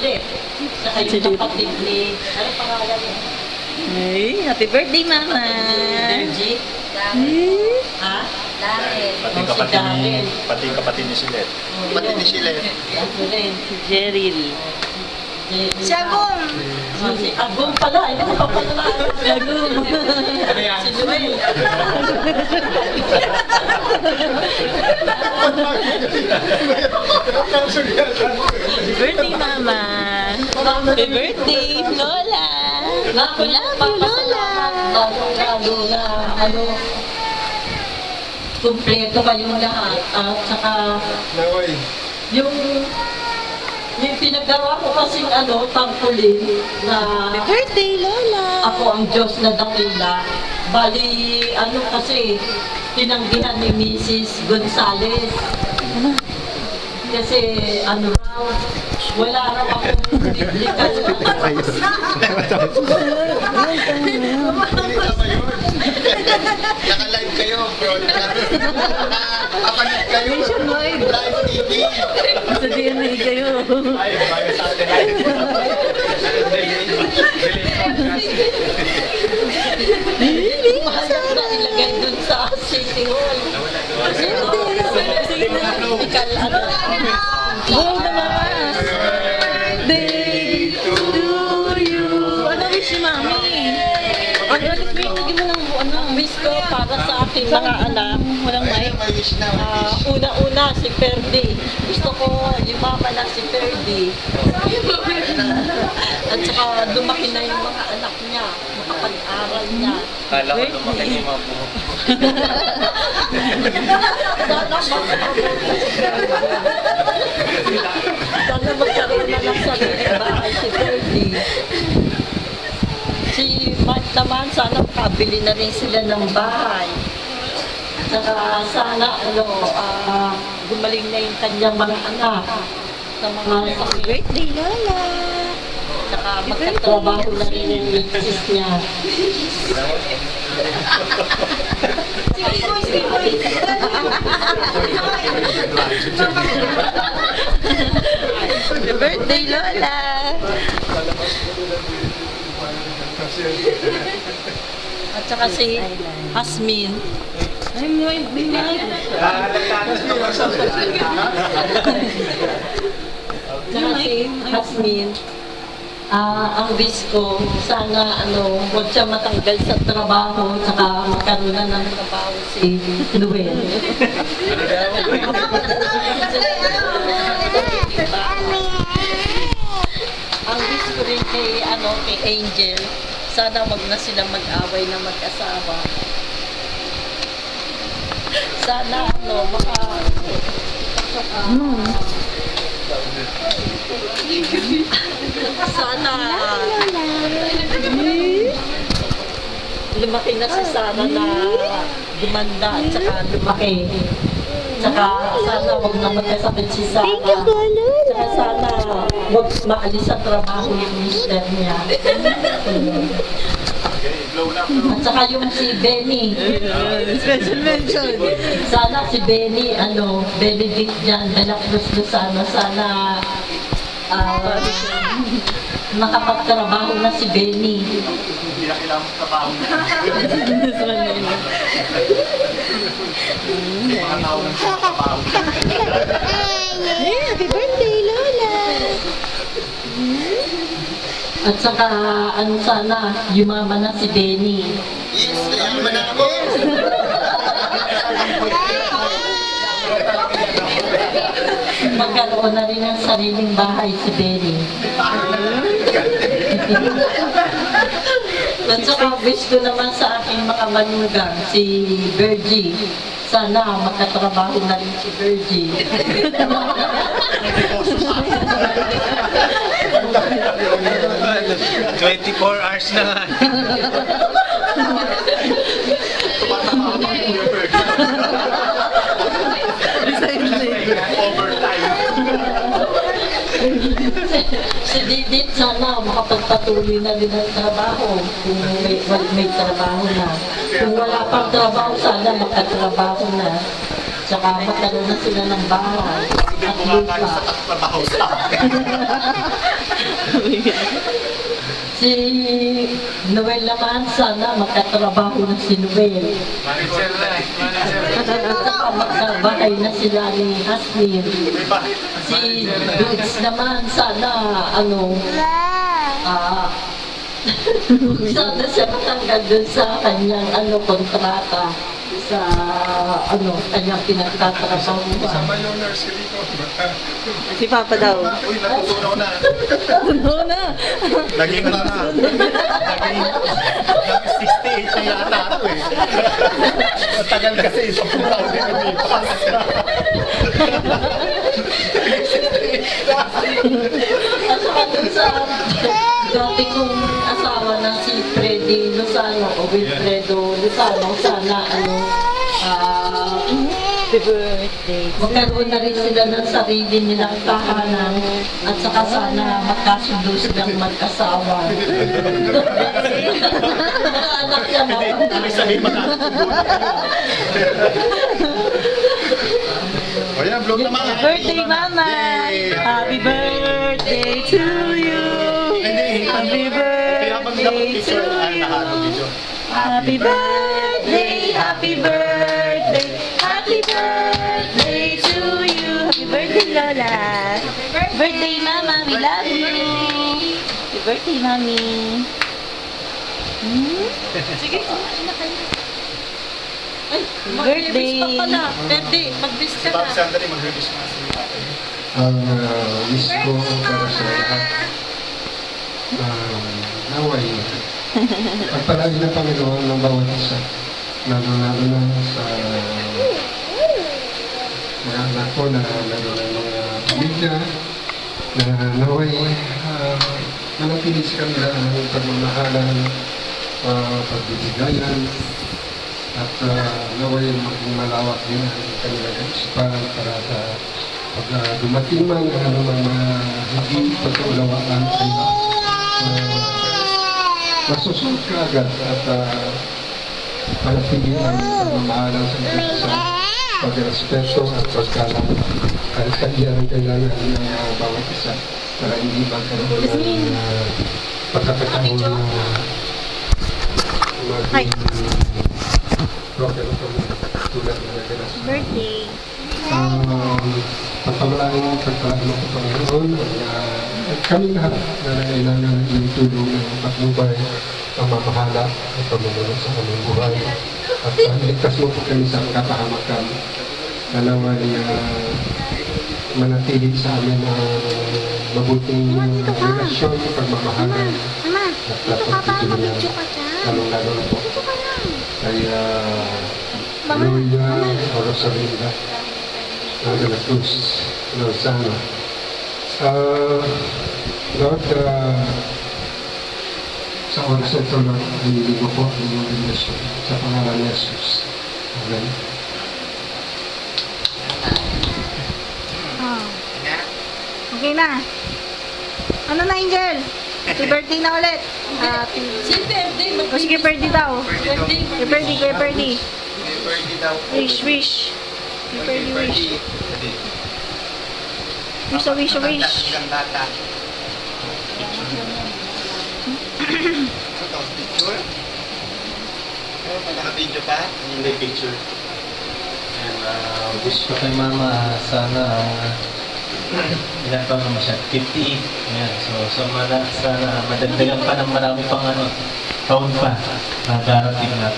Silit. Saka yung kapatid ni, ano pangalan niya? Ay, happy birthday, Mama! Benji? Ha? Darren. Pati yung kapatid ni Silet. Pati ni Silet. Ako rin. Si Jeril. Si Agong! Si Agong pala, hindi ko pa pala. Si Agong. Si Joel. Happy birthday, Mama! Happy birthday, Lola! Lalo na, ano, kumpleto kayong lahat. At saka, yung pinagawa ko kasing ano, tangkulin na Happy birthday, Lola! ako ang Diyos na dakila. Bali, ano kasi, tinanggihan ni Mrs. Gonzales. Kasi, ano raw, wala raw akong biblical. Naka-live kayo, bro. Naka-live kayo. Live TV. Sa DNA kayo. Mahal na ilagay dun sa City Hall. Kasi biblical, ano. Buong na, Mama! Birthday to you! Ano wish ni Mami? Ano wish mo? Lagi mo lang ano? Wish ko para sa aking mga anak. Walang mic? May wish na, may wish. Una-una si Ferdy. Gusto ko mama na si Ferdy. At saka lumaki na yung mga anak niya. Makapag-aral niya. Kala ko lumaki na yung mga buhok. Sana magkaroon na ng sariling bahay si Ferdy. Si Mike naman, sana makabili na rin sila ng bahay. Saka sana, ano, gumaling na yung kanyang mga anak sa mga sakit. Birthday, Lola! Saka magkatrabaho na rin yung misis niya. Happy birthday, Lola! At saka si Asmin. Ay, may Saka si Asmin. Ang wish ko, sana ano, huwag siya matanggal sa trabaho, saka magkaroon na ng trabaho si Noel. Ang wish ko rin kay, ano, kay Angel, sana wag na silang mag-away na mag-asawa. Sana, ano, sana lumaki na si Sarah na gumanda at saka lumaki. Saka sana wag na magkasakit si Sarah. Saka sana wag maalis sa trabaho yung mister niya. At saka yung si Benny. special mention! Sana si Benny, ano, Benedict Jan de la Cruz Luzano, sana makapagtrabaho na si Benny. Hindi na kailangan trabaho. Mga tao ng trabaho. Hey, happy birthday, Lola! At saka, ano sana, yumaman na si Benny. Yes, yaman na ako. Magkaroon na rin ng sariling bahay si Benny. At saka, wish ko naman sa aking mga manugang, si Virgie. Sana magkatrabaho na rin si Virgie. 24 hours na nga. Overtime. Si Didit sana makapagpatuloy na rin ang trabaho kung may trabaho na. Kung wala pang trabaho, sana magkatrabaho na. Tsaka magkaroon na sila ng bahay at lupa. Trabaho sa akin. Si Noel naman, sana magkatrabaho na si Noel. Manager na eh. Manager. Saka magkabahay na sila ni Asmin. Si Dudes naman, sana, sana siya matanggal dun sa kanyang, kontrata sa, kanyang pinagtatrabahuan. Sama yung nurse dito. Si Papa daw. Uy, natutunaw na. Ano na? Naging ano na. Naging 68 na yata ako eh. Matagal kasi isang taon din lumipas. At saka dun sa dati kong asawa na si Freddy Lozano o Wilfredo Lozano, sana Happy birthday. magkaroon na rin sila ng sarili nilang tahanan at saka sana magkasundo silang magkasawa. Mga anak yan, Hindi, ibig sabihin magkakasundo na kayo. O yan, vlog naman. Birthday, Mama! Yay! Happy birthday to you! Hindi, Happy kaya pag dapat birthday to picture, nahalo you! video. Happy birthday! Happy birthday! Happy birthday to you! Happy birthday, Lola! Happy birthday, Mama! We love you! Happy birthday, Mami! Sige, ay, Birthday. mag-wish pa pala. Birthday, mag-wish ka Bob na. Sandali, mag-release na si Ate. Ang wish ko para sa lahat, naway, pagpalagi ng Panginoon ng bawat isa, lalo-lalo na sa mga anak ko na lalo na mga pamilya, na naway, manatili sa kanila ang pagmamahalan, pagbibigayan, at naway maging malawak din ang kanilang kaisipan para sa pag dumating man ang anumang mga hindi pagkaulawaan sa iyo, masusunod ka agad at manatili ang pagmamahalan sa isa't isa, pagrespeto at pagkalang kanya ang kailangan ng bawat isa para hindi magkaroon ng pagkakataon na maging broken tulad na nagalas. Birthday! Pagpamalaking pagpalain ng Panginoon at kami lahat na nangailangan ng tulong ng patnubay, pamamahala at pamunulong sa aming buhay. At iligtas mo po kami sa kapahamakan na naman manatili sa amin ang mabuting relasyon, pagmamahalan at pagtutulungan. Lalong-lalo na po. Kaya Gloria Rosalinda de la Cruz Lozano. Lord, sa oras na ito, Lord, hinili ko po ang iyong relasyon sa pangalan ni Jesus. Amen. Okay na. Ano na, Angel? Happy birthday na ulit. Happy... Si birthday, O sige, birthday daw. birthday. Happy birthday, happy birthday. May birthday daw. Wish, wish. Happy birthday, wish. Wish, a wish, a wish. Ilang bata. Ito, picture? Naka-video pa? Hindi picture. And wish ko kay Mama, sana ilan taon naman siya? 58. Ayan. So sana madagdagan pa ng marami pang taon pa na darating at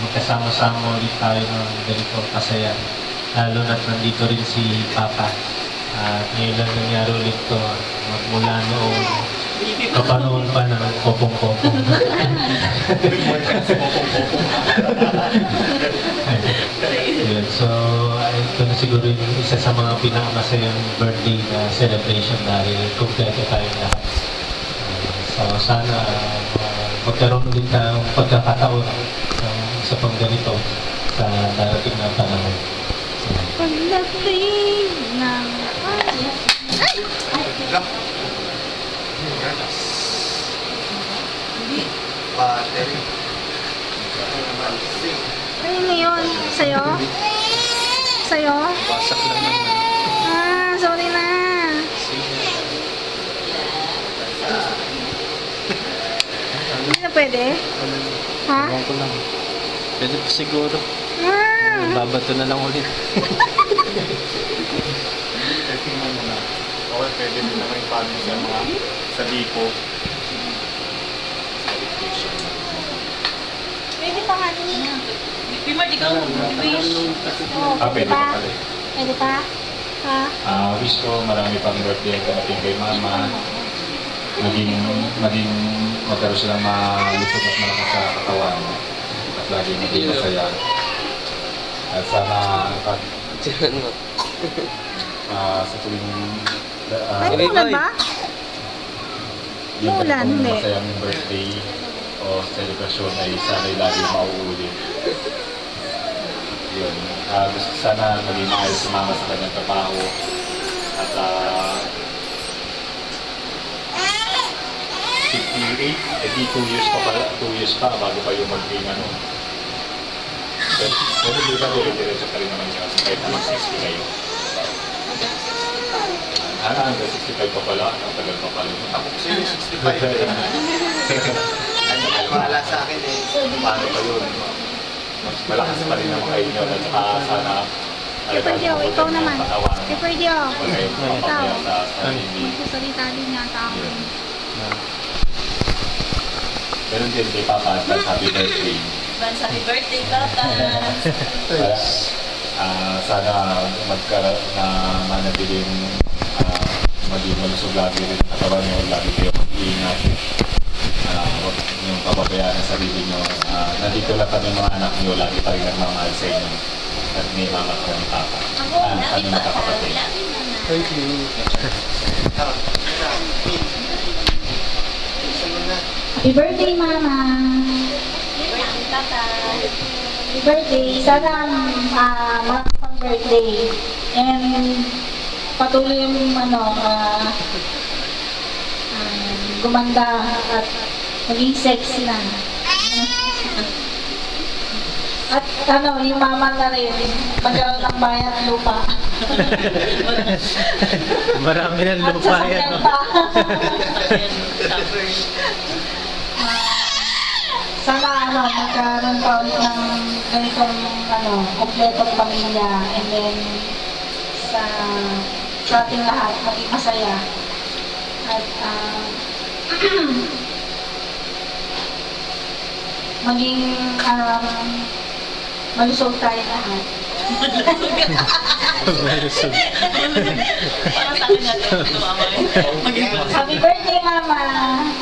magkasama-sama ulit tayo ng ganito kasaya. Lalo na't nandito rin si Papa. At ngayon lang nangyari ulit ito magmula noong kapanoon pa ng kopong-kopong. Yun. So, ito na siguro yung isa sa mga pinakamasayang birthday na celebration dahil kumpleto tayo lahat. So, sana magkaroon ulit ng pagkakataon ng isa pang ganito sa darating na panahon. Pagdating ng... Battery. Ano na yun? Sa'yo? Sa'yo? Wasak lang naman. Ah, sorry na. Sige. pwede? Ha? Ewan ko lang. Pwede po siguro. Babato na lang ulit. Tingnan mo na. Okay, pwede din naman yung family sa mga sa lipo. Pwede pa nga niya. Pimar, ikaw wish. Pwede pa pala. Pwede pa? Ha? Wish ko marami pang birthday ang kanating kay mama. Maging magkaroon silang malusog at malakas sa katawan. At lagi maging masaya. At sana sa tuwing Ay, mula ba? yung Mula, ganitong hindi. masayang birthday o celebration ay sana'y lagi mauulit. Yun. Gusto sana maging maayos si mama sa kanyang trabaho. At 58, di 2 years pa pala, 2 years pa bago kayo maging ano. Pero di ba dire-diretso pa rin naman yun kahit naman 60 kayo. Hanggang 65 pa pala, ang tagal pa pala. Ako kasi 65 eh. Wala sa akin eh. Paano pa yun? Mas malakas pa rin naman kayo nyo. At saka sana Keperdio, ikaw naman. Keperdio, ikaw. ikaw. Magsasalita din yata ako. Meron din kay Papa, advance happy birthday. Advance happy birthday, Papa. Sana magkaroon na manatiling maging malusog lagi rin ang katawan nyo, lagi kayo mag-iingat. Huwag niyong pababayaan ang sarili nyo. Nandito lang kami mga anak nyo, lagi pa rin nagmamahal sa inyo. At ni mama ko ang papa. Kami magkakapatid. Thank you. Happy birthday, Mama! Happy birthday! Sana makapang birthday. And patuloy yung gumanda at maging sexy na. At yung mama na rin, magkaroon ng bayan ng lupa. Marami ng At lupa sasakyan yan. pa. Sana magkaroon pa ulit ng ganitong kompletong pamilya, and then sa ating lahat maging masaya at maging malusog tayo lahat. Malusog. Parang sa akin natin ito, Mama. Happy birthday, Mama!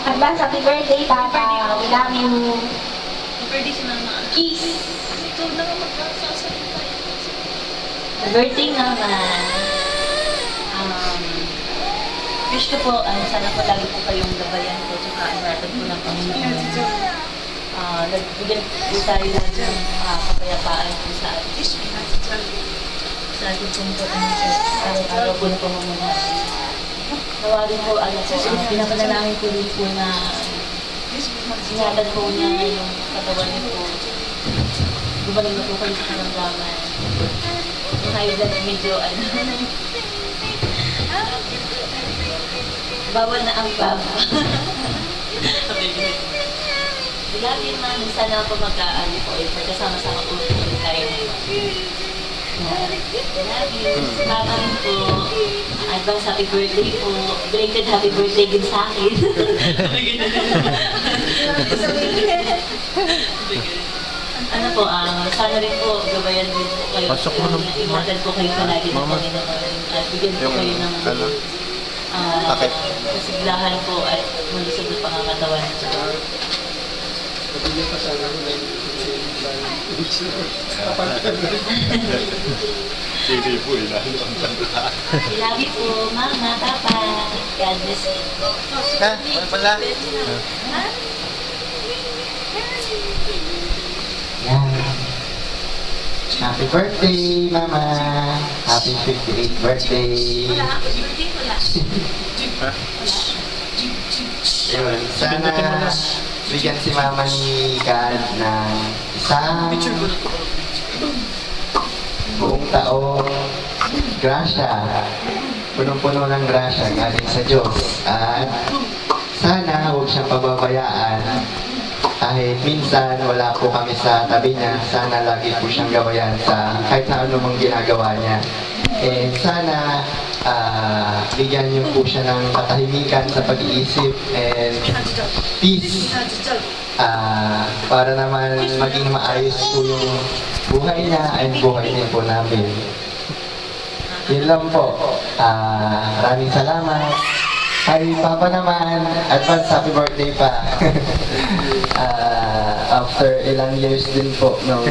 Advance happy birthday, Papa! We love you! Happy birthday si Mama. Kiss! Ikaw na nga magsasalita. Happy birthday, Mama! Wish ko po, sana po lagi po kayong gabayan ko, tsaka iratag po ng Panginoon. Nagbigyan po tayo ng kapayapaan po sa ating po araw-araw po na pamumuhay. Nawa rin po, pinapanalangin ko rin po na ingatan po niya yung katawan niyo po. Gumaling na po kayo sa karamdaman. Yung kayo dyan medyo bawal na ang baba. Love you, Mami. Sana po magkaan po pagkasama-sama po ulit tayo. Love you. Mama rin po. Advance happy birthday po. Belated happy birthday din sa akin. Ano po, sana rin po gabayan din po kayo. Pasok mo na. Ingatan po kayo palagi ng Panginoon. At bigyan po kayo ng kasiglahan po at malusog na pangangatawan. Patuloy pa sana ko na Sige po, lalo ang tanda. Love you po, Mama, Papa. God bless you. Ano pala? Yan. Happy birthday, Mama! Happy 58th birthday! Wala, happy birthday, wala. Yun, sana bigyan si Mama ni God ng isang buong taong grasya. Punong-puno ng grasya galing sa Diyos. At sana huwag siyang pababayaan kahit minsan wala po kami sa tabi niya, sana lagi po siyang gawayan sa kahit na ano mang ginagawa niya. And sana bigyan niyo po siya ng katahimikan sa pag-iisip and peace para naman maging maayos po yung buhay niya and buhay din po namin. Yun lang po. Maraming salamat. Kay Papa naman, advance happy birthday pa. After ilang years din po nung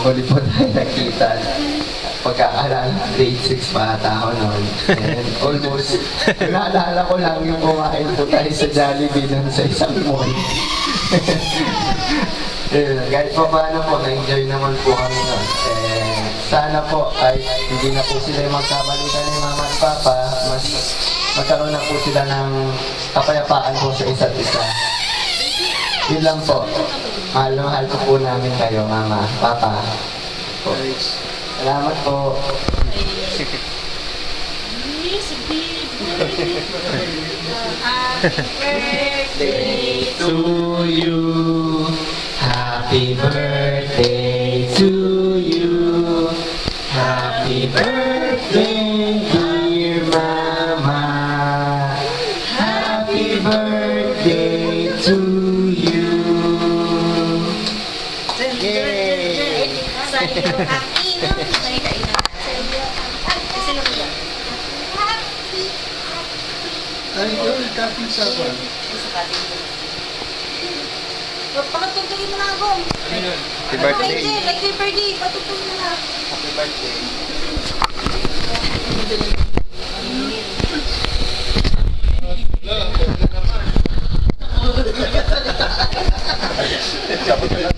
huli po tayo nakita. Pagkakalaan, grade 6 pa ata ako noon. And almost, naalala ko lang yung kumain po tayo sa Jollibee nun sa isang mall. Kahit pa paano po, na-enjoy naman po kami nun. Sana po ay hindi na po sila magkabalikan ni Mama at Papa, mas magkaroon na po sila ng kapayapaan po sa isa't isa. Yun lang po. Mahal na mahal ko po namin kayo, Mama, Papa. Po. Salamat po. To you, happy birthday to you, happy birthday dear Mama, happy birthday to you. Pakatugtugin mo na ako. Happy birthday. Happy birthday. Patugtugin mo na. Happy birthday. Kapag